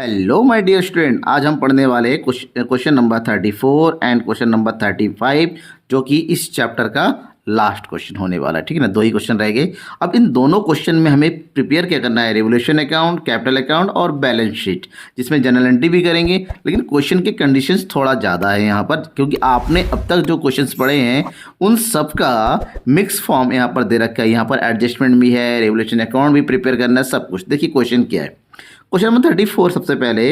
Hello my dear student, आज हम पढ़ने वाले question number 34 and question number 35 जो कि इस चैप्टर का लास्ट क्वेश्चन होने वाला है। ठीक है ना, दो ही क्वेश्चन रह गए। अब इन दोनों क्वेश्चन में हमें प्रिपेयर क्या करना है, रेवोल्यूशन अकाउंट, कैपिटल अकाउंट और बैलेंस शीट, जिसमें जनरल एंट्री भी करेंगे। लेकिन क्वेश्चन के कंडीशंस थोड़ा ज़्यादा है यहाँ पर, क्योंकि आपने अब तक जो क्वेश्चंस पढ़े हैं उन सब का मिक्स फॉर्म यहाँ पर दे रखा है। यहाँ पर एडजस्टमेंट भी है, रेवोल्यूशन अकाउंट भी प्रिपेयर करना है, सब कुछ। देखिए क्वेश्चन क्या है। क्वेश्चन नंबर 34 सबसे पहले,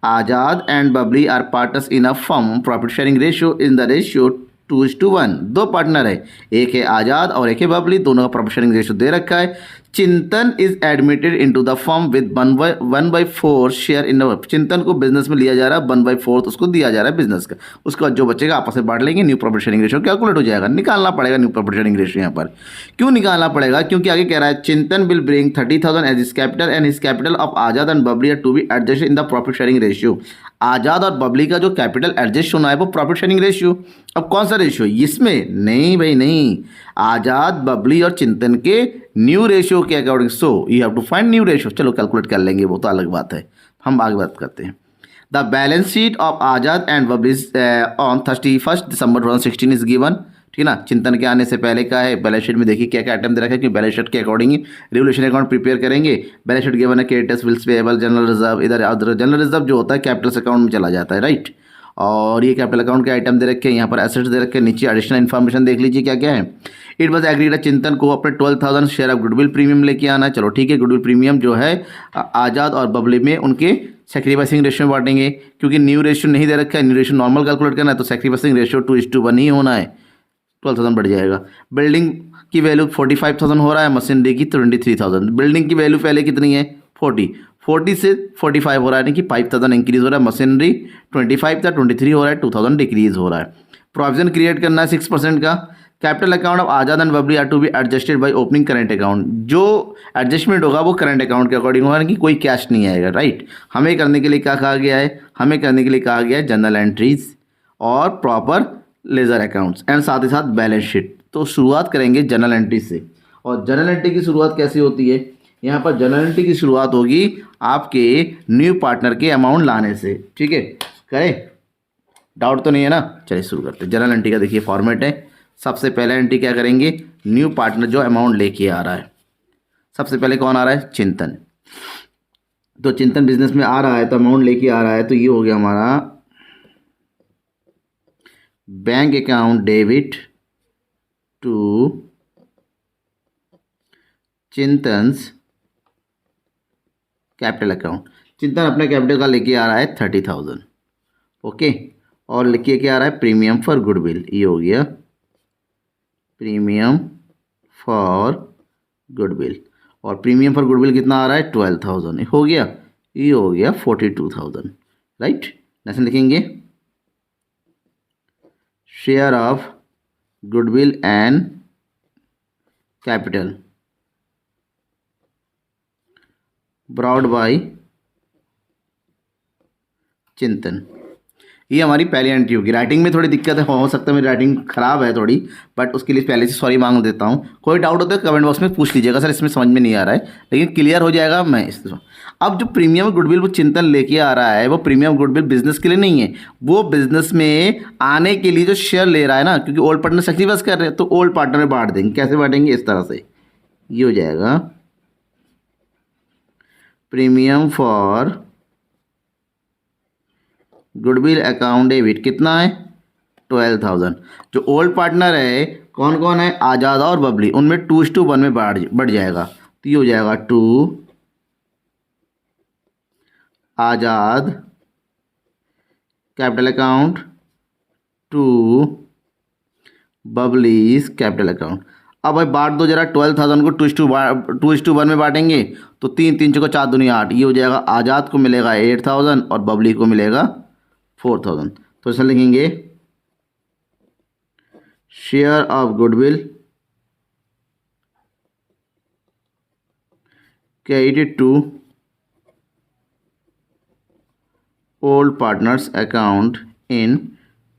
Azad and Babli are partners in a firm, profit sharing ratio in the ratio 2:1। दो पार्टनर है, एक है आजाद और एक है बबली, दोनों का प्रॉफिट शेयरिंग रेशियो दे रखा है। चिंतन is admitted into the firm with 1/4 share in. चिंतन को बिजनेस में लिया जा रहा है, 1/4 उसको दिया जा रहा है बिजनेस का। उसके बाद जो बचेगा आपस में बांट लेंगे, new profit sharing ratio calculate हो जाएगा। निकालना पड़ेगा न्यू प्रॉफिट शेयरिंग रेशियो। यहाँ पर क्यों निकालना पड़ेगा, क्योंकि आगे कह रहा है Chintan will bring 30,000 as his capital and his capital of Azad and Babli are to be adjusted in the profit sharing ratio. Azad और बबली का जो कैपिटल एडजस्ट होना है वो प्रॉफिट शेयरिंग रेशियो। अब कौन सा रेशियो, इसमें नहीं भाई नहीं, आजाद बबली और चिंतन के न्यू रेशियो के according. So you have to find new ratio. चलो कैलकुलेट कर लेंगे, वो तो अलग बात है, हम आगे बात करते हैं। The balance sheet of Azad and Babli on 31 December 2016 is given. ठीक है ना, चिंतन के आने से पहले का है। बैलेंस शीट में देखिए क्या क्या आइटम दे रखा है, कि बैलेंस शीट के अकॉर्डिंग रेवोल्यूशन अकाउंट प्रिपेयर करेंगे। बैलेंस शीट गिवन है, creditors, bills payable, general reserve. इधर जनरल रिजर्व जो होता है कैपिटल अकाउंट में चला जाता है, राइट। और ये कैपिटल अकाउंट के आइटम दे रखे हैं, यहाँ पर एसेट्स दे रखे हैं। नीचे एडिशनल इन्फॉर्मेशन देख लीजिए क्या क्या है। इट वॉज एग्रीड चिंतन को अपने 12,000 शेयर ऑफ गुडविल प्रीमियम लेके आना है। चलो ठीक है, गुडविल प्रीमियम जो है आजाद और बबली में उनके सैक्रिफाइसिंग रेशियो में बांटेंगे, क्योंकि न्यू रेशियो नहीं दे रखा है। न्यू रेशियो नॉर्मल कैलकुलेट करना है, तो सैक्रिफाइसिंग रेशियो 2:1 ही होना है। 12,000 बढ़ जाएगा। बिल्डिंग की वैल्यू 45,000 हो रहा है, मशीनरी की 23,000। बिल्डिंग की वैल्यू पहले कितनी है, 40 से 45 हो रहा है, यानी कि 5,000 इंक्रीज हो रहा है। मशीनरी 25 था, 23 हो रहा है, 2,000 डिक्रीज हो रहा है। प्रोविजन क्रिएट करना है 6% का। Capital account of Azad and Babli are to be adjusted by opening current account. जो एडजस्टमेंट होगा वो करंट अकाउंट के अकॉर्डिंग होगा, कि कोई कैश नहीं आएगा, राइट। हमें करने के लिए क्या कहा गया है, हमें करने के लिए कहा गया है जनरल एंट्रीज और प्रॉपर लेजर अकाउंट्स एंड साथ ही साथ बैलेंस शीट। तो शुरुआत करेंगे जनरल एंट्री से। और जनरल एंट्री की शुरुआत कैसी होती है, यहाँ पर जनरल एंट्री की शुरुआत होगी आपके न्यू पार्टनर के अमाउंट लाने से। ठीक है, करें, डाउट तो नहीं है ना। चलिए शुरू करते हैं। जनरल एंट्री का देखिए फॉर्मेट है। सबसे पहले एंट्री क्या करेंगे, न्यू पार्टनर जो अमाउंट लेके आ रहा है। सबसे पहले कौन आ रहा है, चिंतन। तो चिंतन बिजनेस में आ रहा है तो अमाउंट लेके आ रहा है, तो ये हो गया हमारा bank account debit to Chintan's capital account. Chintan अपने कैपिटल का लेके आ रहा है 30,000, ओके। और लेके क्या आ रहा है, प्रीमियम फॉर गुडविल। ये हो गया प्रीमियम फॉर गुडविल। और प्रीमियम फॉर गुडविल कितना आ रहा है, 12,000 हो गया। ये हो गया 42,000, राइट। नेक्स्ट लिखेंगे share of goodwill and capital brought bye चिंतन। ये हमारी पहली एंट्री होगी। राइटिंग में थोड़ी दिक्कत है, हो सकता है मेरी राइटिंग खराब है थोड़ी, बट उसके लिए पहले से सॉरी मांग देता हूँ। कोई डाउट होता है कमेंट बॉक्स में पूछ लीजिएगा, सर इसमें समझ में नहीं आ रहा है, लेकिन क्लियर हो जाएगा मैं इस। अब जो प्रीमियम गुडविल वो चिंतन लेके आ रहा है, वो प्रीमियम गुडविल बिजनेस के लिए नहीं है, वो बिजनेस में आने के लिए जो शेयर ले रहा है ना, क्योंकि ओल्ड पार्टनर सैक्रिफाइस कर रहे हैं, तो ओल्ड पार्टनर में बांट देंगे। कैसे बांटेंगे, इस तरह से। ये हो जाएगा premium for goodwill account debit कितना है, 12,000। जो ओल्ड पार्टनर है कौन कौन है, आजाद और बबली, उनमें 2:1 में बढ़ जाएगा। तो ये हो जाएगा 2 Azad capital account to Babli's capital account. अब भाई बांट दो जरा, 12,000 को 2:1 में बांटेंगे, तो 3 चौको 4 दूनी 8। ये हो जाएगा आजाद को मिलेगा 8,000 और बबली को मिलेगा 4,000। तो इसमें लिखेंगे share of goodwill credit to old partners account in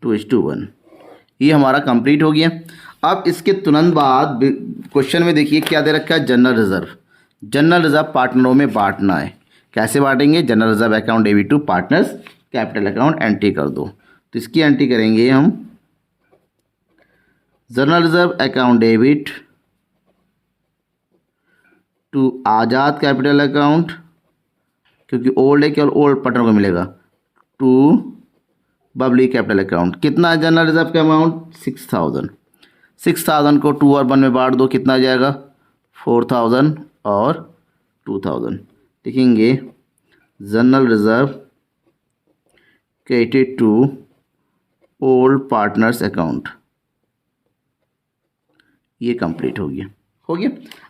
2:1। ये हमारा कंप्लीट हो गया। अब इसके तुरंत बाद क्वेश्चन में देखिए क्या दे रखा है, जनरल रिजर्व। जनरल रिजर्व पार्टनरों में बांटना है। कैसे बांटेंगे, general reserve account debit to partners capital account entry कर दो। तो इसकी एंट्री करेंगे हम general reserve account debit to Azad capital account, क्योंकि ओल्ड है केवल ओल्ड पार्टनर को मिलेगा, टू बबली कैपिटल अकाउंट। कितना जनरल रिजर्व का अमाउंट 6000। 6000 को 2 और 1 में बांट दो, कितना आ जाएगा 4000 और 2000। लिखेंगे general reserve credit to old partners account. ये कंप्लीट हो गया।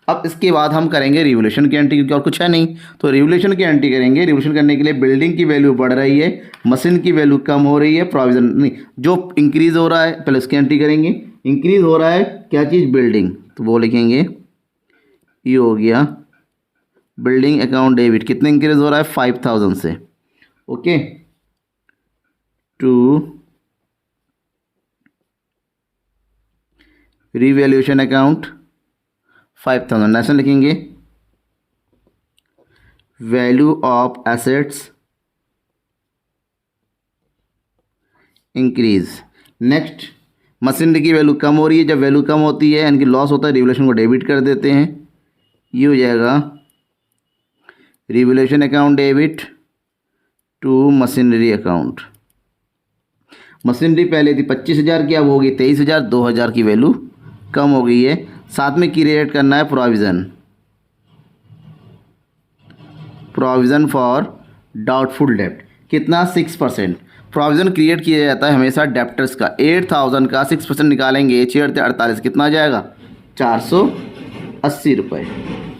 अब इसके बाद हम करेंगे रिवोल्यूशन की एंट्री, क्योंकि और कुछ है नहीं। तो रिवोल्यूशन की एंट्री करेंगे। रिवोल्यूशन करने के लिए बिल्डिंग की वैल्यू बढ़ रही है, मशीन की वैल्यू कम हो रही है, प्रोविजन नहीं, जो इंक्रीज हो रहा है पहले उसकी एंट्री करेंगे। इंक्रीज हो रहा है क्या चीज़, बिल्डिंग, तो वो लिखेंगे ये हो गया बिल्डिंग अकाउंट डेबिट। कितने इंक्रीज हो रहा है 5000 से, okay, to revaluation account 5000। Next लिखेंगे value of assets increase. Next machinery की वैल्यू कम हो रही है, जब वैल्यू कम होती है यानी कि लॉस होता है, रिवैल्यूएशन को डेबिट कर देते हैं। ये हो जाएगा revaluation account debit to machinery account. Machinery पहले थी 25000 की, अब होगी 23000, 2000 की वैल्यू कम हो गई है। साथ में क्रिएट करना है प्रोविज़न फॉर डाउटफुल डेब्ट। कितना 6%। प्रोविज़न क्रिएट किया जाता है हमेशा डेप्टर्स का। 8000 का 6% निकालेंगे, 6 48, कितना आ जाएगा 480 रुपये।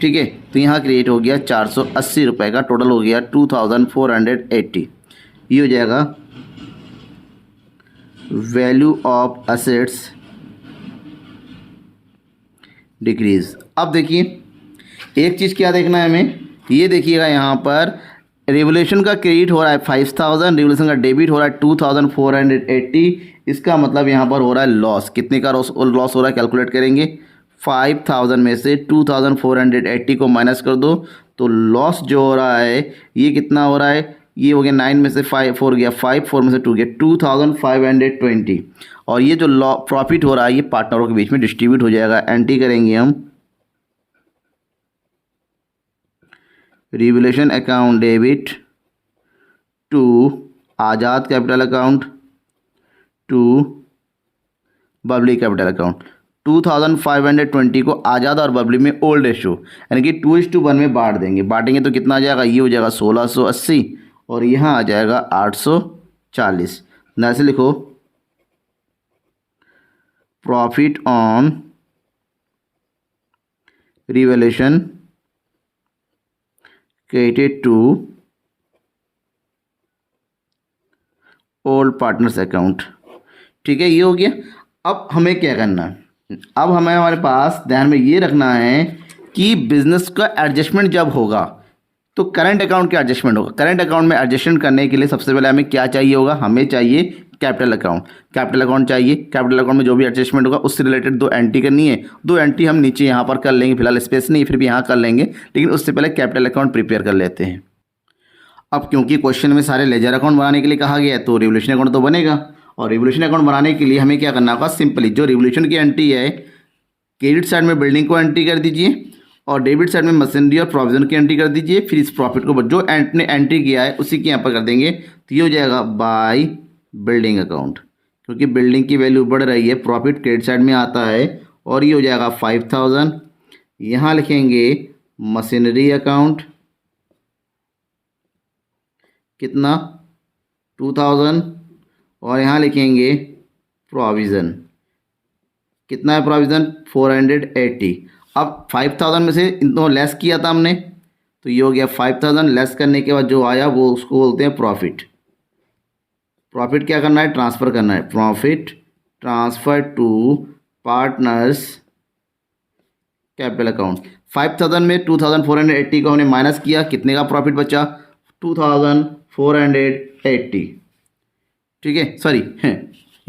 ठीक है, तो यहाँ क्रिएट हो गया 480 रुपये का, टोटल हो गया 2480। ये हो जाएगा वैल्यू ऑफ एसेट्स डिक्रीज। अब देखिए एक चीज़ क्या देखना है हमें, ये देखिएगा यहाँ पर रिवोल्यूशन का क्रेडिट हो रहा है 5000, रिवोल्यूशन का डेबिट हो रहा है 2480। इसका मतलब यहाँ पर हो रहा है लॉस। कितने का लॉस हो रहा है कैलकुलेट करेंगे। 5000 में से 2480 को माइनस कर दो, तो लॉस जो हो रहा है ये कितना हो रहा है, ये हो गया 9 में से 4 गया 5, 4 में से 2 गया 2520। और ये जो प्रॉफिट हो रहा है ये पार्टनरों के बीच में डिस्ट्रीब्यूट हो जाएगा। एंट्री करेंगे हम revolution account debit to Azad capital account to Babli capital account. 2520 को आज़ाद और बबली में ओल्ड रेशो यानी कि 2:1 में बांट देंगे। बांटेंगे तो कितना आ जाएगा, ये हो जाएगा 1680 और यहाँ आ जाएगा 840। ऐसे लिखो profit on revaluation credit to old partners account. ठीक है, ये हो गया। अब हमें क्या करना है, अब हमें हमारे पास ध्यान में ये रखना है कि बिजनेस का एडजस्टमेंट जब होगा तो करंट अकाउंट का एडजस्टमेंट होगा। करंट अकाउंट में एडजस्टमेंट करने के लिए सबसे पहले हमें क्या चाहिए होगा, हमें चाहिए कैपिटल अकाउंट। कैपिटल अकाउंट चाहिए। कैपिटल अकाउंट में जो भी एडजस्टमेंट होगा उससे रिलेटेड 2 एंट्री करनी है। 2 एंट्री हम नीचे यहाँ पर कर लेंगे, फिलहाल स्पेस नहीं, फिर भी यहाँ कर लेंगे, लेकिन उससे पहले कैपिटल अकाउंट प्रिपेयर कर लेते हैं। अब क्योंकि क्वेश्चन में सारे लेजर अकाउंट बनाने के लिए कहा गया है तो रिवोल्यूशन अकाउंट तो बनेगा। और रिवोल्यूशन अकाउंट बनाने के लिए हमें क्या करना होगा, सिंपली जो रिवोल्यूशन की एंट्री है क्रेडिट साइड में बिल्डिंग को एंट्री कर दीजिए और डेबिट साइड में मशीनरी और प्रोविजन की एंट्री कर दीजिए। फिर इस प्रॉफिट को जो ने एंट्री किया है उसी के यहाँ पर कर देंगे। तो ये हो जाएगा बाय बिल्डिंग अकाउंट, क्योंकि बिल्डिंग की वैल्यू बढ़ रही है, प्रॉफिट क्रेडिट साइड में आता है और ये हो जाएगा 5000। यहाँ लिखेंगे मशीनरी अकाउंट कितना 2000 और यहाँ लिखेंगे प्रोविज़न कितना है, प्रोविज़न 480। अब 5000 में से इन दोनों लेस किया था हमने तो ये हो गया 5000। लेस करने के बाद जो आया वो उसको बोलते हैं प्रॉफिट। प्रॉफिट क्या करना है, ट्रांसफ़र करना है। Profit transfer to partners capital account. 5000 में 2480 को हमने माइनस किया, कितने का प्रॉफिट बचा 2480। ठीक है, सॉरी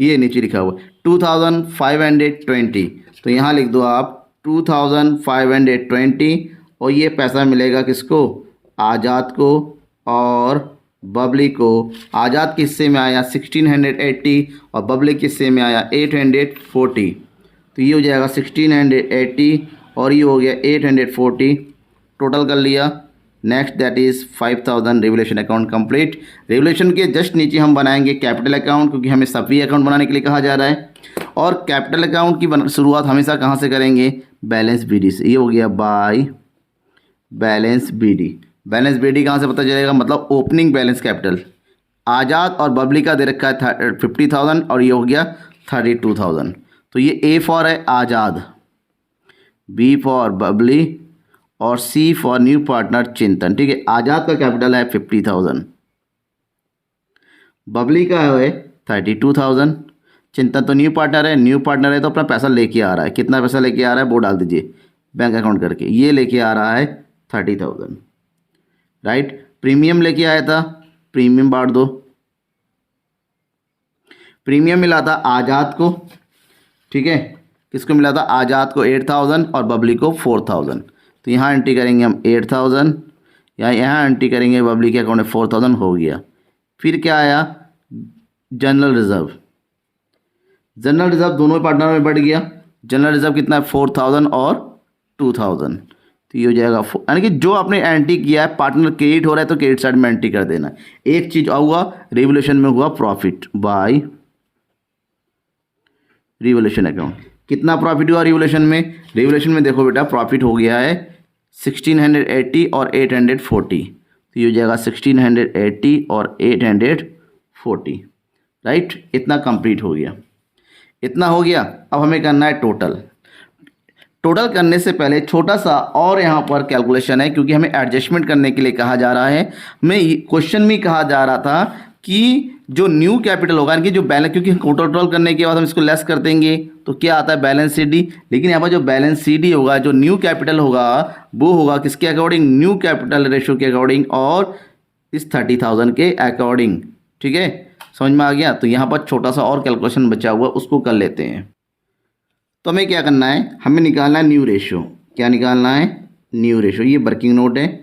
ये नीचे लिखा हुआ 2520। तो यहाँ लिख दो आप 2520 और ये पैसा मिलेगा किसको, आज़ाद को और बबली को। आज़ाद के हिस्से में आया 1680 और बबली के हिस्से में आया 840। तो ये हो जाएगा 1680 और ये हो गया 840, टोटल कर लिया। Next that is 5000। Revolution account complete. Revolution के जस्ट नीचे हम बनाएंगे कैपिटल अकाउंट, क्योंकि हमें सभी अकाउंट बनाने के लिए कहा जा रहा है। और कैपिटल अकाउंट की शुरुआत हमेशा कहाँ से करेंगे? बैलेंस बीडी से। ये हो गया by balance BD. Balance BD कहाँ से पता चलेगा? मतलब ओपनिंग बैलेंस कैपिटल। आज़ाद और बबली का दे रखा है 50,000 और ये हो गया 32,000। तो ये ए फॉर है आज़ाद, बी फॉर बबली और सी फॉर न्यू पार्टनर चिंतन। ठीक है, आज़ाद का कैपिटल है 50,000, बबली का है 32,000, चिंतन तो न्यू पार्टनर है। न्यू पार्टनर है तो अपना पैसा लेके आ रहा है। कितना पैसा लेके आ रहा है वो डाल दीजिए बैंक अकाउंट करके। ये लेके आ रहा है 30,000, राइट। प्रीमियम लेके आया था, प्रीमियम बांट दो। प्रीमियम मिला था आज़ाद को, ठीक है। किसको मिला था? आज़ाद को 8,000 और बबली को 4,000। तो यहाँ एंट्री करेंगे हम 8,000, यहाँ एंट्री करेंगे बबली के अकाउंट में 4,000 हो गया। फिर क्या आया? General reserve. जनरल रिजर्व दोनों पार्टनर में बढ़ गया। जनरल रिजर्व कितना है? 4,000 और 2,000। तो ये हो जाएगा, यानी कि जो आपने एंट्री किया है पार्टनर क्रेडिट हो रहा है तो क्रेडिट साइड में एंट्री कर देना। एक चीज हुआ रिवोल्यूशन में, हुआ प्रॉफिट बाय रिवोल्यूशन अकाउंट। कितना प्रॉफिट हुआ रिवोल्यूशन में? रिवोल्यूशन में देखो बेटा प्रॉफिट हो गया है 1680 और 840। तो ये हो जाएगा 1680 और 840, राइट। इतना कंप्लीट हो गया, इतना हो गया। अब हमें करना है टोटल। टोटल करने से पहले छोटा सा और यहाँ पर कैलकुलेशन है, क्योंकि हमें एडजस्टमेंट करने के लिए कहा जा रहा है। हमें क्वेश्चन में कहा जा रहा था कि जो न्यू कैपिटल होगा, यानी कि जो बैलेंस, क्योंकि टोटल करने के बाद हम इसको लेस कर देंगे तो क्या आता है? Balance C D. लेकिन यहाँ पर जो बैलेंस सी डी होगा, जो न्यू कैपिटल होगा, वो होगा किसके अकॉर्डिंग? न्यू कैपिटल रेशियो के अकॉर्डिंग और इस 30,000 के अकॉर्डिंग। ठीक है, समझ में आ गया। तो यहाँ पर छोटा सा और कैलकुलेशन बचा हुआ, उसको कर लेते हैं। तो हमें क्या करना है? हमें निकालना है न्यू रेशियो। क्या निकालना है? New ratio. ये वर्किंग नोट है।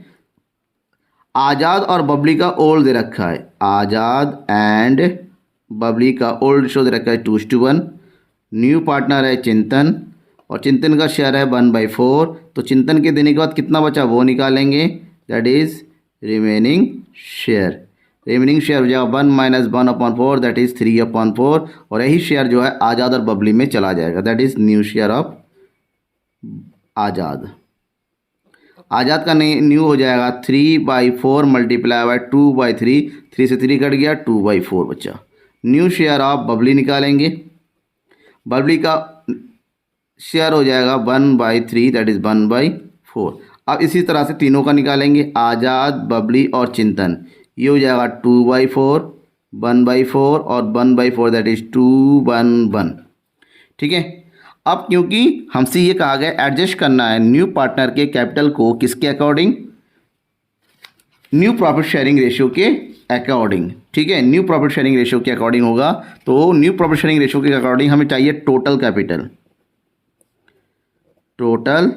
आज़ाद और बबली का ओल्ड दे रखा है, आज़ाद एंड बबली का ओल्ड रेशियो दे रखा है 2:1। न्यू पार्टनर है चिंतन और चिंतन का शेयर है 1/4। तो चिंतन के देने के बाद कितना बचा वो निकालेंगे, that is remaining share. Remaining share हो जाएगा 1 - 1/4, दैट इज 3/4। और यही शेयर जो है आज़ाद और बबली में चला जाएगा, that is new share of Azad. Azad का न्यू हो जाएगा 3/4 मल्टीप्लाई बाय 2/3। 3 से 3 कट गया, 2/4 बचा। न्यू शेयर ऑफ बबली निकालेंगे। बबली का शेयर हो जाएगा 1/3, दैट इज 1/4। अब इसी तरह से तीनों का निकालेंगे, आज़ाद, बबली और चिंतन। ये हो जाएगा 2/4, 1/4 और 1/4, दैट इज 2/1। ठीक है। अब क्योंकि हमसे ये कहा गया एडजस्ट करना है न्यू पार्टनर के कैपिटल को किसके according? New profit sharing ratio के अकॉर्डिंग। ठीक है, न्यू प्रॉफिट शेयरिंग रेशियो के अकॉर्डिंग होगा। तो न्यू प्रॉफिट शेयरिंग रेशियो के अकॉर्डिंग हमें चाहिए total capital. Total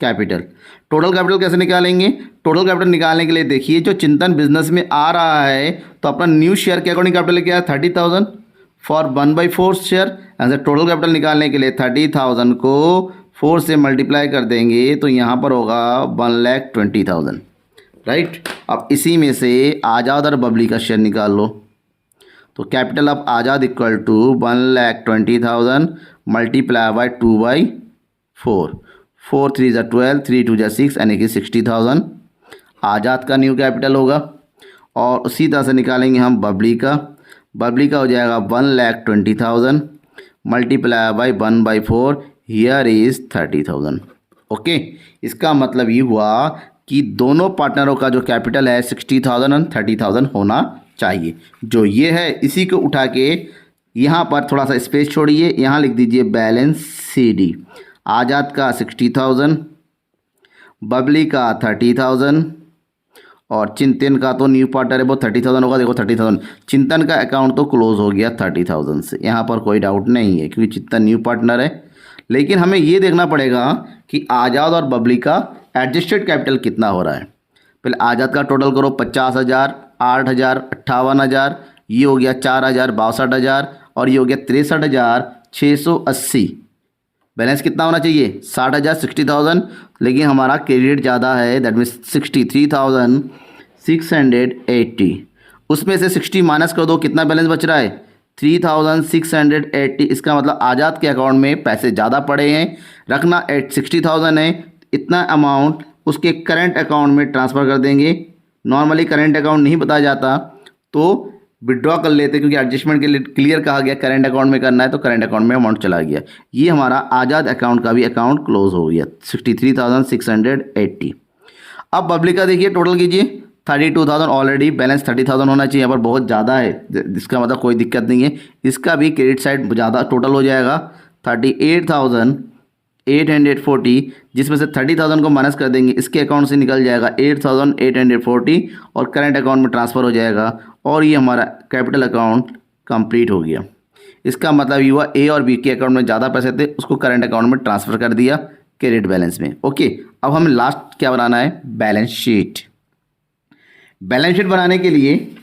capital. Total capital कैसे निकालेंगे? टोटल कैपिटल निकालने के लिए देखिए, जो चिंतन बिजनेस में आ रहा है तो अपना न्यू शेयर के अकॉर्डिंग कैपिटल क्या है? 30,000 फॉर 1/4 शेयर। ऐसे टोटल कैपिटल निकालने के लिए 30,000 को 4 से मल्टीप्लाई कर देंगे तो यहाँ पर होगा 1,20,000, राइट। अब इसी में से आज़ाद और बबली का शेयर निकाल लो। तो capital of Azad equal to 1,20,000 multiply by 2/4। 4 3 = 12, 3 2 = 6, यानी कि 60,000 आज़ाद का न्यू कैपिटल होगा। और उसी तरह से निकालेंगे हम बबली का। बबली का हो जाएगा 1,20,000 multiply bye 1/4, here is 30,000। Okay, इसका मतलब ये हुआ कि दोनों पार्टनरों का जो कैपिटल है 60,000 और 30,000 होना चाहिए। जो ये है इसी को उठा के यहाँ पर थोड़ा सा स्पेस छोड़िए, यहाँ लिख दीजिए बैलेंस सी डी। आज़ाद का 60,000, बबली का 30,000 और चिंतन का तो न्यू पार्टनर है वो 30,000 होगा। देखो 30,000, चिंतन का अकाउंट तो क्लोज हो गया 30,000 से, यहाँ पर कोई डाउट नहीं है क्योंकि चिंतन न्यू पार्टनर है। लेकिन हमें ये देखना पड़ेगा कि आज़ाद और बबली का एडजस्टेड कैपिटल कितना हो रहा है। पहले आजाद का टोटल करो, 50,000, 8,000, 58,000, ये हो गया 4,000, 62,000 और ये हो गया 63,680। बैलेंस कितना होना चाहिए? 60,000, 60,000, लेकिन हमारा क्रेडिट ज़्यादा है, दैट मीन्स 63,680। उसमें से 60 माइनस कर दो, कितना बैलेंस बच रहा है? 3,680। इसका मतलब आज़ाद के अकाउंट में पैसे ज़्यादा पड़े हैं, रखना 60,000 है, इतना अमाउंट उसके करंट अकाउंट में ट्रांसफ़र कर देंगे। नॉर्मली करंट अकाउंट नहीं बताया जाता तो विड्रॉ कर लेते, क्योंकि एडजस्टमेंट के लिए क्लियर कहा गया करंट अकाउंट में करना है, तो करंट अकाउंट में अमाउंट चला गया। ये हमारा आज़ाद अकाउंट का भी अकाउंट क्लोज हो गया, 63,680। अब पब्लिक का देखिए, टोटल कीजिए, 32,000 ऑलरेडी, बैलेंस 30,000 होना चाहिए, यहाँ पर बहुत ज़्यादा है, जिसका मतलब कोई दिक्कत नहीं है। इसका भी क्रेडिट साइड ज़्यादा टोटल हो जाएगा 38,840, जिसमें से 30,000 को माइनस कर देंगे, इसके अकाउंट से निकल जाएगा 8,840 और करंट अकाउंट में ट्रांसफ़र हो जाएगा, और ये हमारा कैपिटल अकाउंट कंप्लीट हो गया। इसका मतलब ये हुआ ए और बी के अकाउंट में ज़्यादा पैसे थे, उसको करंट अकाउंट में ट्रांसफ़र कर दिया क्रेडिट बैलेंस में। ओके, अब हमें लास्ट क्या बनाना है? Balance sheet. बैलेंस शीट बनाने के लिए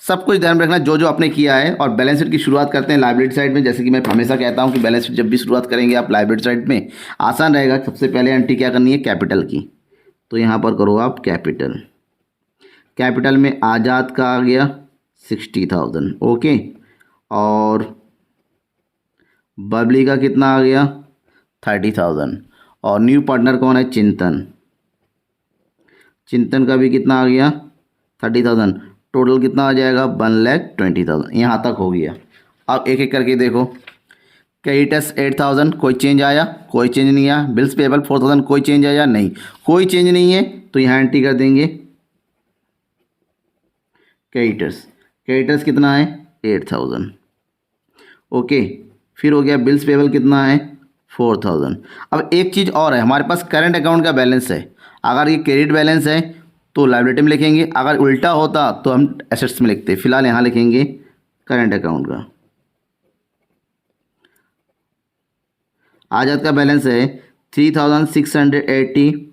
सब कुछ ध्यान रखना जो जो आपने किया है, और बैलेंस शीट की शुरुआत करते हैं लायबिलिटी साइड में। जैसे कि मैं हमेशा कहता हूं कि बैलेंस शीट जब भी शुरुआत करेंगे आप लायबिलिटी साइड में, आसान रहेगा। सबसे पहले एंट्री क्या करनी है? कैपिटल की। तो यहां पर करो आप कैपिटल। कैपिटल में आज़ाद का आ गया 60,000, ओके, और बबली का कितना आ गया? 30,000, और न्यू पार्टनर कौन है? चिंतन। चिंतन का भी कितना आ गया? 30,000। टोटल कितना आ जाएगा? 1,20,000। यहाँ तक हो गया। अब एक एक करके देखो। क्रेडिटर्स 8,000, कोई चेंज आया? कोई चेंज नहीं आया। बिल्स पेबल 4,000, कोई चेंज आया? नहीं, कोई चेंज नहीं है, तो यहाँ एंट्री कर देंगे क्रेडिटर्स। क्रेडिटर्स कितना है? 8,000, ओके। फिर हो गया बिल्स पेबल कितना है? 4,000। अब एक चीज़ और है, हमारे पास करंट अकाउंट का बैलेंस है। अगर ये क्रेडिट बैलेंस है तो लायबिलिटी में लिखेंगे, अगर उल्टा होता तो हम एसेट्स में लिखते। फिलहाल यहाँ लिखेंगे करंट अकाउंट का। आजाद का बैलेंस है 3,680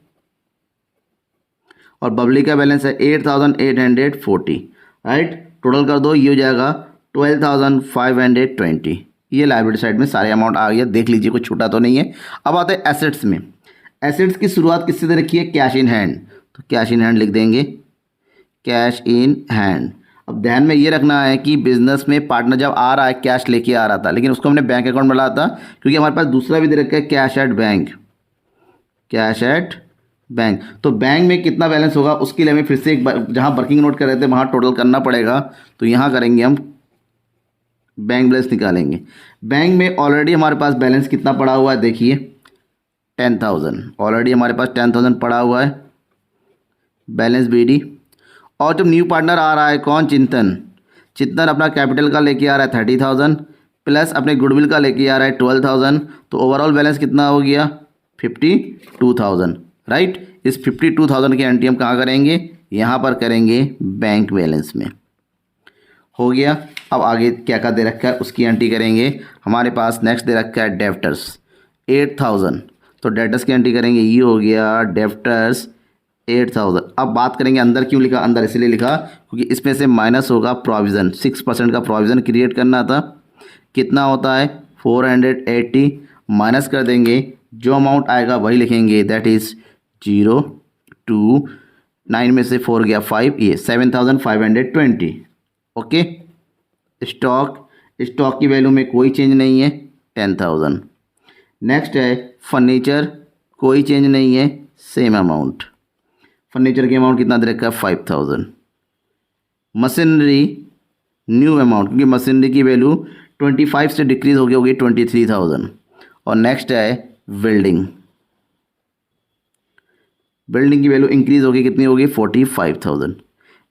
और बबली का बैलेंस है 8,840, राइट। टोटल कर दो, ये हो जाएगा 12,520। ये लायबिलिटी साइड में सारे अमाउंट आ गया, देख लीजिए कुछ छूटा तो नहीं है। अब आते हैं एसेट्स में। एसेट्स की शुरुआत किससे दे रखी है? कैश इन हैंड, तो कैश इन हैंड लिख देंगे, कैश इन हैंड। अब ध्यान में ये रखना है कि बिजनेस में पार्टनर जब आ रहा है कैश लेके आ रहा था, लेकिन उसको हमने बैंक अकाउंट में डाला था, क्योंकि हमारे पास दूसरा भी दे रखा है cash at bank. Cash at bank, तो बैंक में कितना बैलेंस होगा उसके लिए हमें फिर से एक बार जहाँ वर्किंग नोट कर रहे थे वहाँ टोटल करना पड़ेगा। तो यहाँ करेंगे हम बैंक बैलेंस निकालेंगे। बैंक में ऑलरेडी हमारे पास बैलेंस कितना पड़ा हुआ है? देखिए 10,000, ऑलरेडी हमारे पास 10,000 पड़ा हुआ है बैलेंस बीडी। और जब न्यू पार्टनर आ रहा है कौन? चिंतन। चिंतन अपना कैपिटल का लेके आ रहा है 30,000 प्लस अपने गुडविल का लेके आ रहा है 12,000, तो ओवरऑल बैलेंस कितना हो गया? 52,000, राइट। इस 52,000 की एंट्री हम कहाँ करेंगे? यहाँ पर करेंगे बैंक बैलेंस में। हो गया। अब आगे क्या क्या दे रखा है उसकी एंट्री करेंगे। हमारे पास नेक्स्ट दे रखा है डेप्टर्स 8,000, तो डेप्टर्स की एंट्री करेंगे। ये हो गया डेप्टर्स 8,000। अब बात करेंगे अंदर क्यों लिखा? अंदर इसलिए लिखा क्योंकि इसमें से माइनस होगा प्रोविज़न, 6% का प्रोविज़न क्रिएट करना था। कितना होता है? 480 माइनस कर देंगे, जो अमाउंट आएगा वही लिखेंगे, दैट इज़ 0 2 9 में से 4 गया 5, ये 7,520, ओके। स्टॉक की वैल्यू में कोई चेंज नहीं है, 10,000। नेक्स्ट है फर्नीचर, कोई चेंज नहीं है, सेम अमाउंट। फर्नीचर की अमाउंट कितना दे रखा है? 5,000। मशीनरी न्यू अमाउंट, क्योंकि मशीनरी की वैल्यू 25 से डिक्रीज हो गई होगी 23,000। और नेक्स्ट है बिल्डिंग। बिल्डिंग की वैल्यू इंक्रीज होगी, कितनी होगी? 45,000।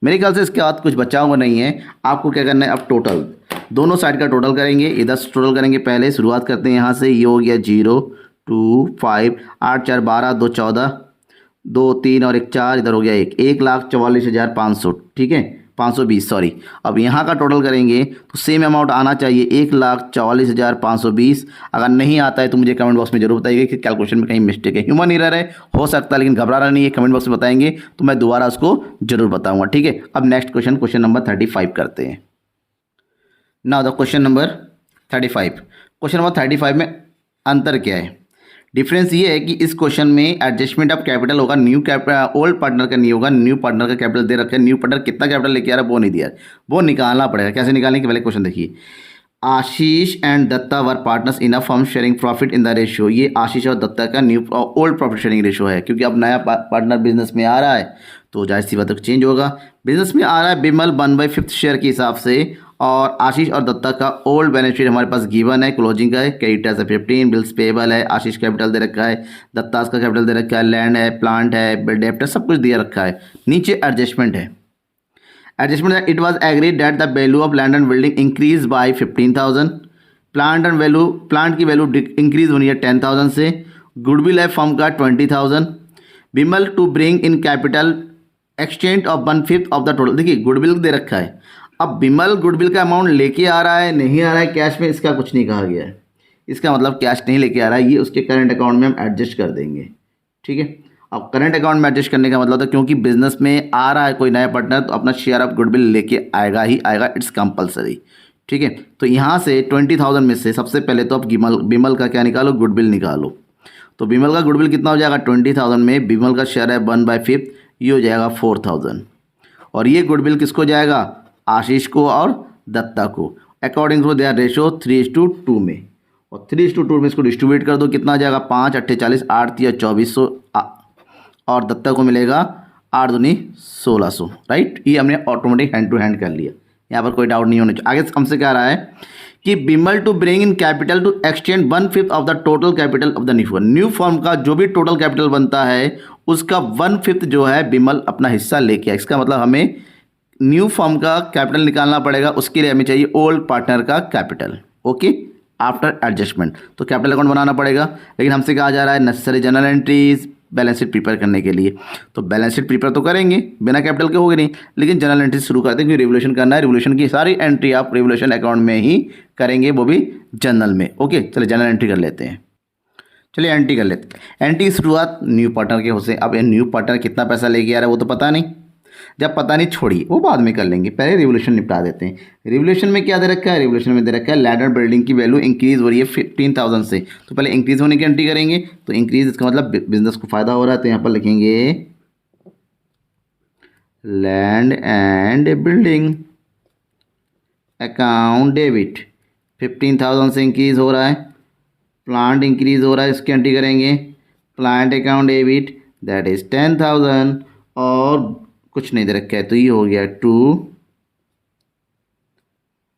मेरे ख्याल से इसके बाद कुछ बचा हुआ नहीं है। आपको क्या करना है? अब टोटल दोनों साइड का टोटल करेंगे, इधर टोटल करेंगे। पहले शुरुआत करते हैं यहाँ से, ये हो गया 0 2 5 8 4 12 2 14 2 3 और 1 4, इधर हो गया 1,44,500, ठीक है। 520 सॉरी। अब यहाँ का टोटल करेंगे तो सेम अमाउंट आना चाहिए 1,44,520। अगर नहीं आता है तो मुझे कमेंट बॉक्स में जरूर बताइए कि कैलकुलेशन में कहीं मिस्टेक है, ह्यूमन एरर है, हो सकता है, लेकिन घबराना नहीं है, कमेंट बॉक्स में बताएंगे तो मैं दोबारा उसको जरूर बताऊंगा, ठीक है। अब नेक्स्ट क्वेश्चन नंबर 35 करते हैं। Now the question number 35। Question number 35 में अंतर क्या है? डिफरेंस ये है कि इस क्वेश्चन में एडजस्टमेंट ऑफ कैपिटल होगा, न्यू कैपिटल ओल्ड पार्टनर का नहीं होगा, न्यू पार्टनर का कैपिटल दे रखा है, न्यू पार्टनर कितना कैपिटल लेके आ रहा है वो नहीं दिया है, वो निकालना पड़ेगा। कैसे निकालेंगे कि पहले क्वेश्चन देखिए। Ashish and Datta were partners in a firm sharing profit in the ratio. ये आशीष और दत्ता का new old profit sharing ratio है, क्योंकि अब नया पार्टनर बिजनेस में आ रहा है तो जाहिर सी बात चेंज होगा। बिजनेस में आ रहा है बिमल 1/5 शेयर के हिसाब से, और आशीष और दत्ता का ओल्ड बैलेंस शीट हमारे पास गिवन है, क्लोजिंग का है, क्रेडिटर्स है 15, बिल्स पेबल है, आशीष कैपिटल दे रखा है, दत्ता का कैपिटल दे रखा है, लैंड है, प्लांट है, डेप्ट है, सब कुछ दिया रखा है। नीचे एडजस्टमेंट है। Adjustment it was agreed that the value of land and building increase by 15,000। Plant की वैल्यू इंक्रीज होनी है 10,000 से। गुडविल है फर्म का 20,000। Bimal to bring in capital exchange of 1/5 of the total. देखिए गुडविल दे रखा है, अब बिमल गुडविल का अमाउंट लेके आ रहा है, नहीं आ रहा है कैश में, इसका कुछ नहीं कहा गया है। इसका मतलब कैश नहीं लेके आ रहा है, ये उसके करंट अकाउंट में हम एडजस्ट कर देंगे, ठीक है। अब करंट अकाउंट में एडजस्ट करने का मतलब था क्योंकि बिजनेस में आ रहा है कोई नया पार्टनर तो अपना शेयर ऑफ गुडविल लेके आएगा ही आएगा, इट्स कंपलसरी, ठीक है। तो यहाँ से 20,000 में से सबसे पहले तो आप बिमल का क्या निकालो, गुडविल निकालो। तो बिमल का गुडविल कितना हो जाएगा 20,000 में, बिमल का शेयर है 1/5, ये हो जाएगा 4,000। और ये गुडविल किसको जाएगा, आशीष को और दत्ता को। अकॉर्डिंग टू देयर रेशियो 3:2 में, और 3:2 में इसको डिस्ट्रीब्यूट कर दो, कितना आ जाएगा 5 8 40, 8 या 2400, और दत्ता को मिलेगा 8 दूनी 1600, राइट। ये हमने ऑटोमेटिक हैंड टू हैंड कर लिया, यहाँ पर कोई डाउट नहीं होना चाहिए। आगे हमसे क्या रहा है कि Bimal to bring in capital to exchange 1/5 of the total capital of the new firm. New firm का जो भी टोटल कैपिटल बनता है उसका 1/5 जो है बिमल अपना हिस्सा लेके आए। इसका मतलब हमें न्यू फर्म का कैपिटल निकालना पड़ेगा, उसके लिए हमें चाहिए ओल्ड पार्टनर का कैपिटल, ओके, आफ्टर एडजस्टमेंट। तो कैपिटल अकाउंट बनाना पड़ेगा, लेकिन हमसे कहा जा रहा है necessary general entries balance sheet prepare करने के लिए। तो बैलेंस शीट प्रिपेयर तो करेंगे, बिना कैपिटल के होगी नहीं, लेकिन जनरल एंट्री शुरू करते हैं क्योंकि रेवोल्यूशन करना है। रेवोल्यूशन की सारी एंट्री आप रेवोल्यूशन अकाउंट में ही करेंगे, वो भी जनरल में, ओके। चलिए जनरल एंट्री कर लेते हैं, चलिए एंट्री कर लेते हैं। एंट्री की शुरुआत न्यू पार्टनर के होते। अब न्यू पार्टनर कितना पैसा लेके आ रहा है वो तो पता नहीं, जब पता नहीं छोड़िए वो बाद में कर लेंगे, पहले रिवोल्यूशन निपटा देते हैं। रिवोल्यूशन में क्या दे रखा है, रिवोल्यूशन में दे रखा है लैंड एंड बिल्डिंग की वैल्यू इंक्रीज हो रही है 15,000 से, तो पहले इंक्रीज होने की एंट्री करेंगे। तो इंक्रीज इसका मतलब बिजनेस को फायदा हो रहा है, तो यहाँ पर लिखेंगे land and building account debit 15,000 से इंक्रीज हो रहा है। प्लांट इंक्रीज हो रहा है, इसकी एंट्री करेंगे plant account debit that is 10,000, और कुछ नहीं दे रखा है तो ये हो गया टू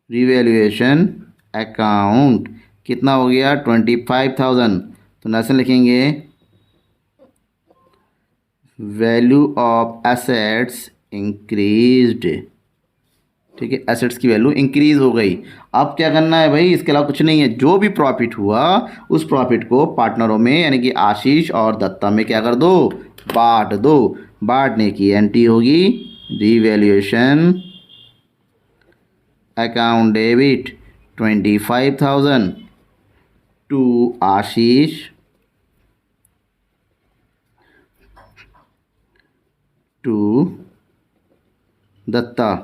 रिवैल्यूएशन अकाउंट, कितना हो गया 25,000। तो नेशन लिखेंगे वैल्यू ऑफ एसेट्स इंक्रीज्ड, ठीक है, एसेट्स की वैल्यू इंक्रीज हो गई। अब क्या करना है भाई, इसके अलावा कुछ नहीं है, जो भी प्रॉफिट हुआ उस प्रॉफिट को पार्टनरों में यानी कि आशीष और दत्ता में क्या कर दो, बांट दो। बांटने की एंट्री होगी revaluation account debit 25,000 to Ashish to Datta,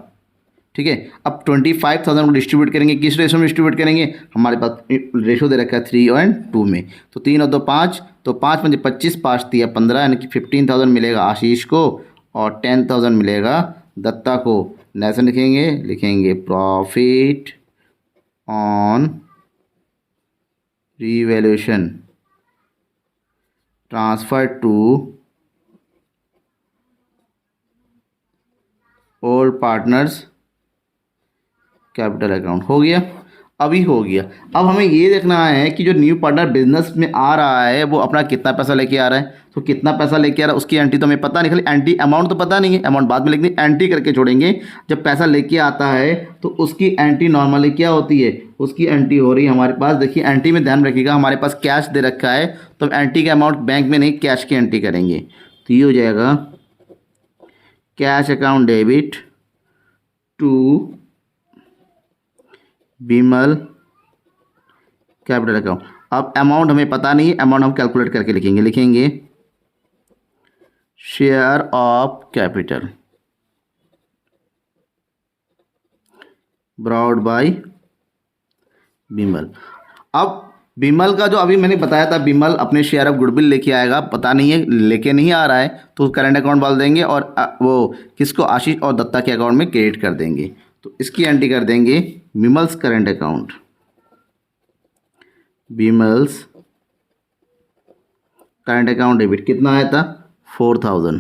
ठीक है। अब 25,000 को डिस्ट्रीब्यूट करेंगे, किस रेशो में डिस्ट्रीब्यूट करेंगे, हमारे पास रेशो दे रखा है 3:2 में, तो 3 और 2 5, तो 5 पंजे 25, 5 3 15, यानी कि 15,000 मिलेगा आशीष को और 10,000 मिलेगा दत्ता को। नेशन लिखेंगे profit on revaluation transfer to old partners capital account. हो गया, अभी हो गया। अब हमें ये देखना है कि जो न्यू पार्टनर बिजनेस में आ रहा है वो अपना कितना पैसा लेके आ रहा है। तो कितना पैसा लेके आ रहा है उसकी एंट्री तो हमें पता नहीं, खाली एंट्री अमाउंट तो पता नहीं है, अमाउंट बाद में लिखनी, एंट्री करके छोड़ेंगे। जब पैसा लेके आता है तो उसकी एंट्री नॉर्मली क्या होती है, उसकी एंट्री हो रही है हमारे पास, देखिए एंट्री में ध्यान रखिएगा हमारे पास कैश दे रखा है तो एंट्री का अमाउंट बैंक में नहीं कैश की एंट्री करेंगे। तो ये हो जाएगा cash account debit to Bimal capital account. अब अमाउंट हमें पता नहीं है, अमाउंट हम कैलकुलेट करके लिखेंगे share of capital brought by Bimal. अब बीमल का जो अभी मैंने बताया था, बीमल अपने शेयर ऑफ गुडविल लेके आएगा, पता नहीं है लेके नहीं आ रहा है तो करंट अकाउंट डाल देंगे और वो किसको, आशीष और दत्ता के अकाउंट में क्रेडिट कर देंगे। तो इसकी एंट्री कर देंगे Bimal's current account, Bimal's current account debit कितना आया था 4000,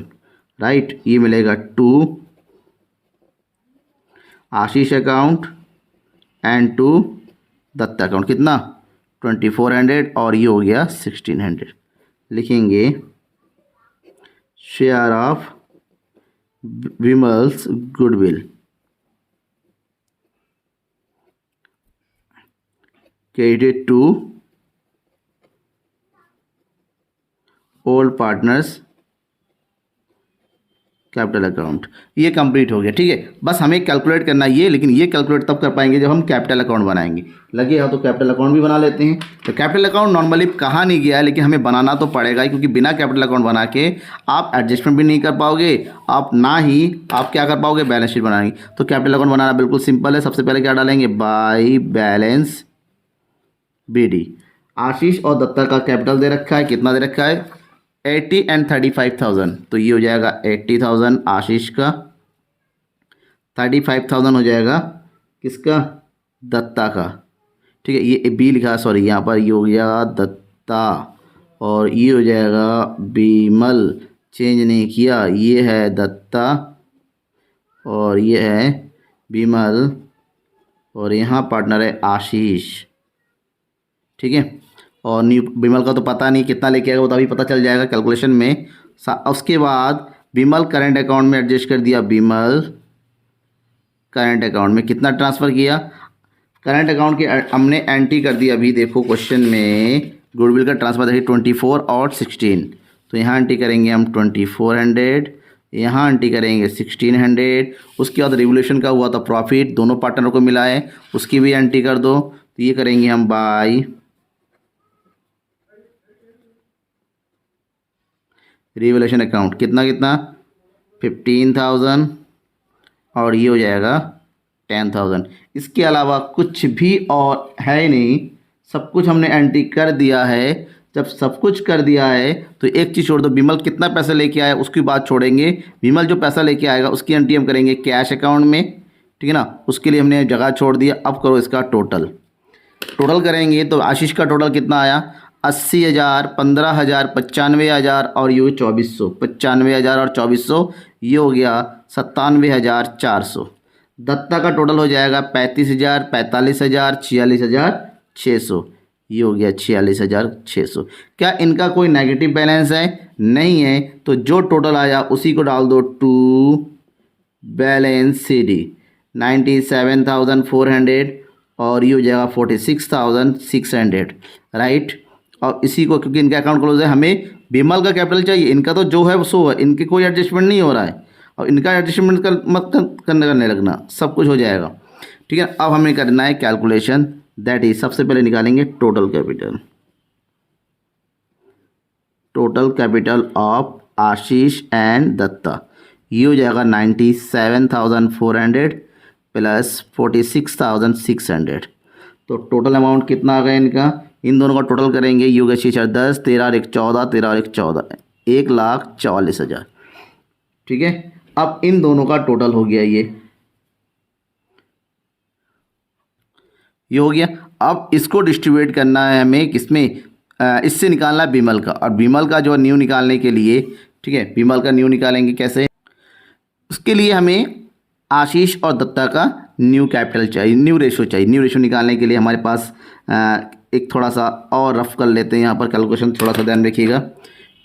राइट। ये मिलेगा to Ashish account and to Datta account कितना 2400 और ये हो गया 1600। लिखेंगे share of Vimal's goodwill credit to old partners capital account. ये कंप्लीट हो गया, ठीक है। बस हमें कैलकुलेट करना ये, लेकिन ये कैलकुलेट तब कर पाएंगे जब हम कैपिटल अकाउंट बनाएंगे। लगे हो तो कैपिटल अकाउंट भी बना लेते हैं। तो कैपिटल अकाउंट नॉर्मली कहा नहीं गया है, लेकिन हमें बनाना तो पड़ेगा ही, क्योंकि बिना कैपिटल अकाउंट बना के आप एडजस्टमेंट भी नहीं कर पाओगे, आप ना ही आप क्या कर पाओगे, बैलेंस शीट बनाएंगे। तो कैपिटल अकाउंट बनाना बिल्कुल सिंपल है। सबसे पहले क्या डालेंगे, बाई बैलेंस BD। आशीष और दत्ता का कैपिटल दे रखा है, कितना दे रखा है 80 एंड 35,000, तो ये हो जाएगा 80,000 आशीष का, 35,000 हो जाएगा किसका, दत्ता का, ठीक है। ये बी लिखा, सॉरी यहाँ पर ये हो गया दत्ता, और ये हो जाएगा बीमल, चेंज नहीं किया, ये है दत्ता और ये है बीमल, और यहाँ पार्टनर है आशीष, ठीक है। और न्यू बीमल का तो पता नहीं कितना लेके आएगा, वो तो अभी पता चल जाएगा कैलकुलेशन में। उसके बाद बीमल करंट अकाउंट में एडजस्ट कर दिया, बीमल करंट अकाउंट में कितना ट्रांसफ़र किया, करंट अकाउंट के हमने एंट्री कर दिया। अभी देखो क्वेश्चन में गुडविल का ट्रांसफ़र देखिए 24 और 16, तो यहाँ एंट्री करेंगे हम 2400, यहाँ एंट्री करेंगे 1600। उसके बाद रिवोल्यूशन का हुआ था प्रॉफिट, दोनों पार्टनर को मिला है, उसकी भी एंट्री कर दो। तो ये करेंगे हम बाई रिवोल्यूशन अकाउंट, कितना 15,000 और ये हो जाएगा 10,000। इसके अलावा कुछ भी और है नहीं, सब कुछ हमने एंट्री कर दिया है। जब सब कुछ कर दिया है तो एक चीज़ छोड़ दो, बीमल कितना पैसा लेके आया उसकी बात छोड़ेंगे। बीमल जो पैसा लेके आएगा उसकी एंट्री हम करेंगे कैश अकाउंट में, ठीक है ना। उसके लिए हमने जगह छोड़ दिया। अब करो इसका टोटल करेंगे तो आशीष का टोटल कितना आया 80,000, 15,000, 95,000 और ये 2400, 95,000 और 2400, ये हो गया 97,400। दत्ता का टोटल हो जाएगा 35,000, 45,000, 46,600, ये हो गया 46,600। क्या इनका कोई नेगेटिव बैलेंस है, नहीं है, तो जो टोटल आया उसी को डाल दो टू बैलेंस CD 97,400 और ये हो जाएगा 46,600, राइट। और इसी को, क्योंकि इनका अकाउंट क्लोज है, हमें बीमल का कैपिटल चाहिए, इनका तो जो है वो सो है, इनके कोई एडजस्टमेंट नहीं हो रहा है, और इनका एडजस्टमेंट करने लगना, सब कुछ हो जाएगा, ठीक है। अब हमें करना है कैलकुलेशन, दैट इज सबसे पहले निकालेंगे total capital of Ashish and Datta. ये हो जाएगा 97,400 प्लस 46,600। तो टोटल अमाउंट कितना आ गया इनका, इन दोनों का टोटल करेंगे, ये होगा 6 10, 13 और 1 14, 13 और 1 14, 1,44,000, ठीक है। अब इन दोनों का टोटल हो गया, ये हो गया। अब इसको डिस्ट्रीब्यूट करना है हमें किसमें, इससे निकालना है बीमल का, और बीमल का जो न्यू निकालने के लिए, ठीक है, बीमल का न्यू निकालेंगे कैसे, उसके लिए हमें आशीष और दत्ता का न्यू कैपिटल चाहिए, न्यू रेशो चाहिए। न्यू रेशो निकालने के लिए हमारे पास एक थोड़ा सा और रफ कर लेते हैं, यहाँ पर कैलकुलेशन थोड़ा सा ध्यान रखिएगा,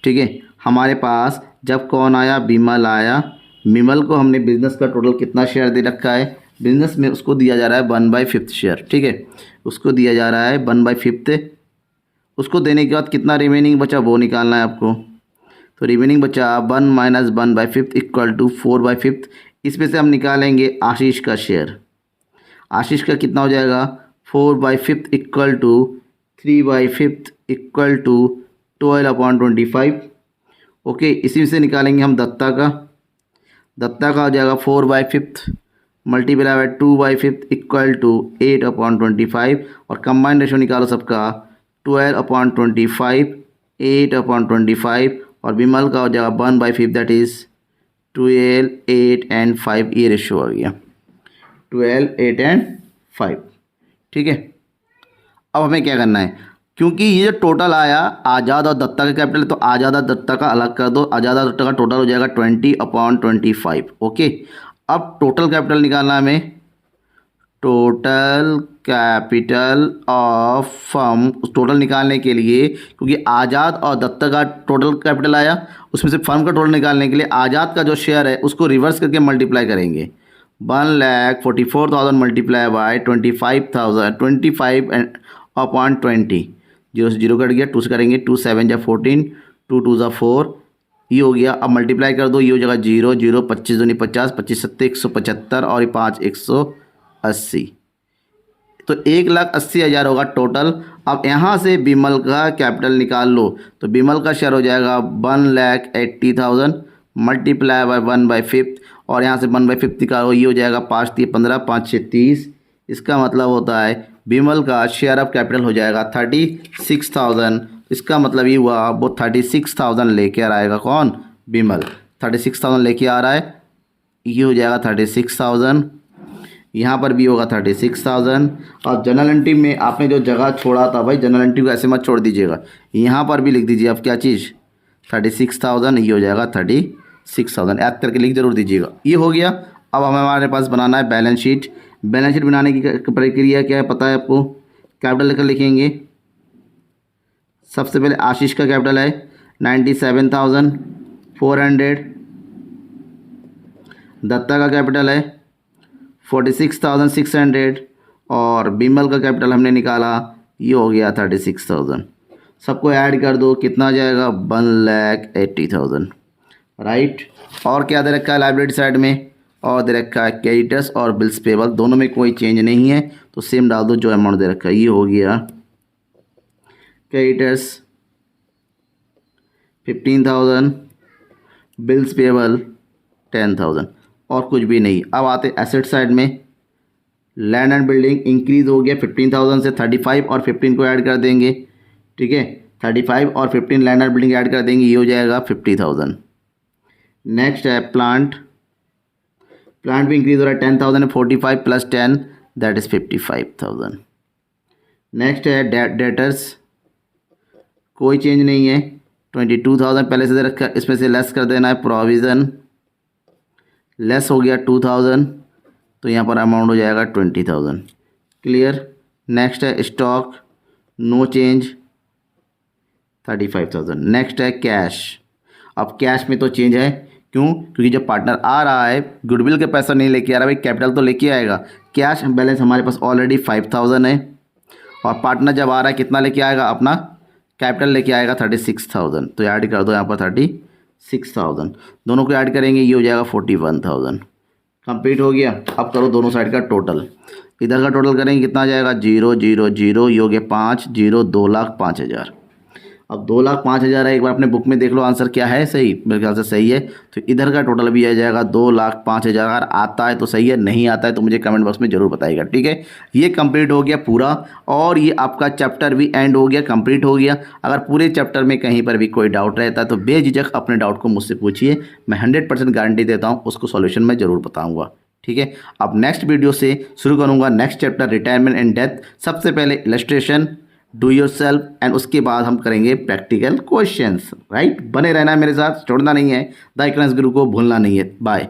ठीक है। हमारे पास जब कौन आया, बीमल आया, बीमल को हमने बिजनेस का टोटल कितना शेयर दे रखा है, बिजनेस में उसको दिया जा रहा है 1/5 शेयर, ठीक है, उसको दिया जा रहा है 1/5। उसको देने के बाद कितना रिमेनिंग बचा वो निकालना है आपको। तो रिमेनिंग बचा 1 - 1/5 इक्वल टू 4/5। इसमें से हम निकालेंगे आशीष का शेयर। आशीष का कितना हो जाएगा, 4/5 equal to 3/5 equal to 12/25। Okay, इसी से निकालेंगे हम दत्ता का। दत्ता का हो जाएगा 4/5 मल्टीप्लाई बाय 2/5 इक्वल टू 8/25। और कंबाइंड रेशो निकालो सबका, 12/25 8/25। और विमल का हो जाएगा 1/5 दैट इज़ 12 8 एंड 5। ये रेशो आ गया 12 8 एंड 5। ठीक है, अब हमें क्या करना है, क्योंकि ये जो टोटल आया आज़ाद और दत्ता का कैपिटल, तो आज़ाद और दत्ता का अलग कर दो। आज़ाद और दत्ता का टोटल हो जाएगा 20/25। ओके, अब टोटल कैपिटल निकालना है हमें। टोटल कैपिटल ऑफ फर्म, उस टोटल निकालने के लिए, क्योंकि आज़ाद और दत्ता का टोटल कैपिटल आया, उसमें से फर्म का टोटल निकालने के लिए आज़ाद का जो शेयर है उसको रिवर्स करके मल्टीप्लाई करेंगे। 1,44,000 मल्टीप्लाई बाय 25,000 25/20। 0 से 0 कट गया, 2 से करेंगे, 2 7 जा 14, 2 2 जा 4, ये हो गया। अब मल्टीप्लाई कर दो, ये हो जाएगा 0 0 25 दूनी 50, 25 7 175 और ये 5 180। तो 1,80,000 होगा टोटल। अब यहाँ से बिमल का कैपिटल निकाल लो, तो बिमल का शेयर हो जाएगा 1,80,000 मल्टीप्लाई बाय 1/5। और यहाँ से 1/5 निकालो, ये हो जाएगा 5 3 15 5 6 30। इसका मतलब होता है बिमल का शेयर ऑफ कैपिटल हो जाएगा 36,000। इसका मतलब ये हुआ वो 36,000 लेके आ आएगा कौन, बिमल। 36,000 लेके आ रहा है, ये हो जाएगा 36,000। यहाँ पर भी होगा 36,000। और जनरल एंट्री में आपने जो जगह छोड़ा था भाई, जनरल एंट्री को ऐसे मत छोड़ दीजिएगा, यहाँ पर भी लिख दीजिए आप क्या चीज़, 36,000। ये हो जाएगा 36,000, याद करके लिख जरूर दीजिएगा। ये हो गया। अब हमारे पास बनाना है बैलेंस शीट। बैलेंस शीट बनाने की प्रक्रिया क्या है पता है आपको। कैपिटल लेकर लिखेंगे। सबसे पहले आशीष का कैपिटल है 97,400। दत्ता का कैपिटल है 46,600। और बिमल का कैपिटल हमने निकाला, ये हो गया 36,000। सबको ऐड कर दो, कितना आ जाएगा 1,80,000। राइट। और क्या दे रखा है लाइबिलिटी साइड में, और दे रखा है क्रेडिटर्स और बिल्स पेबल, दोनों में कोई चेंज नहीं है, तो सेम डाल दो जो अमाउंट दे रखा है। ये हो गया क्रेडिटर्स 15,000, बिल्स पेबल 10,000, और कुछ भी नहीं। अब आते एसेट साइड में। लैंड एंड बिल्डिंग इंक्रीज हो गया 15,000 से 35 और 15 को ऐड कर देंगे। ठीक है, 35 और 15 लैंड एंड बिल्डिंग ऐड कर देंगे, ये हो जाएगा 50,000। नेक्स्ट है प्लांट। प्लांट भी इंक्रीज हो रहा है 10,000 है, 45 प्लस 10 दैट इज़ 55,000। नेक्स्ट है डेटर्स, कोई चेंज नहीं है, 22,000 पहले से दे रखा है, इसमें से लेस कर देना है। प्रोविज़न लेस हो गया 2,000, तो यहाँ पर अमाउंट हो जाएगा 20,000। क्लियर। नेक्स्ट है स्टॉक, नो चेंज 35,000। नेक्स्ट है कैश। अब कैश में तो चेंज है, क्यों, क्योंकि जब पार्टनर आ रहा है गुडविल के पैसा नहीं लेके आ रहा, भाई कैपिटल तो लेके आएगा। कैश बैलेंस हमारे पास ऑलरेडी 5,000 है, और पार्टनर जब आ रहा है कितना लेके आएगा, अपना कैपिटल लेके आएगा 36,000। तो ऐड कर दो यहाँ पर 36,000, दोनों को ऐड करेंगे, ये हो जाएगा 41,000। कंप्लीट हो गया। अब करो दोनों साइड का टोटल। इधर का टोटल करेंगे, कितना आ जाएगा 0 0 0, ये हो गया 5 0, 2,05,000। अब 2,05,000 है, एक बार अपने बुक में देख लो आंसर क्या है, सही, मेरे ख्याल से सही है। तो इधर का टोटल भी आ जाएगा 2,05,000। अगर आता है तो सही है, नहीं आता है तो मुझे कमेंट बॉक्स में ज़रूर बताइएगा। ठीक है, ये कंप्लीट हो गया पूरा, और ये आपका चैप्टर भी एंड हो गया, कंप्लीट हो गया। अगर पूरे चैप्टर में कहीं पर भी कोई डाउट रहता है तो बेझिझक अपने डाउट को मुझसे पूछिए, मैं 100% गारंटी देता हूँ, उसको सॉल्यूशन मैं ज़रूर बताऊँगा। ठीक है, अब नेक्स्ट वीडियो से शुरू करूँगा next chapter retirement and death. सबसे पहले illustration, do your self, and उसके बाद हम करेंगे प्रैक्टिकल क्वेश्चंस। राइट, बने रहना है मेरे साथ, छोड़ना नहीं है। द इकोनॉमिक्स गुरु को भूलना नहीं है। बाय।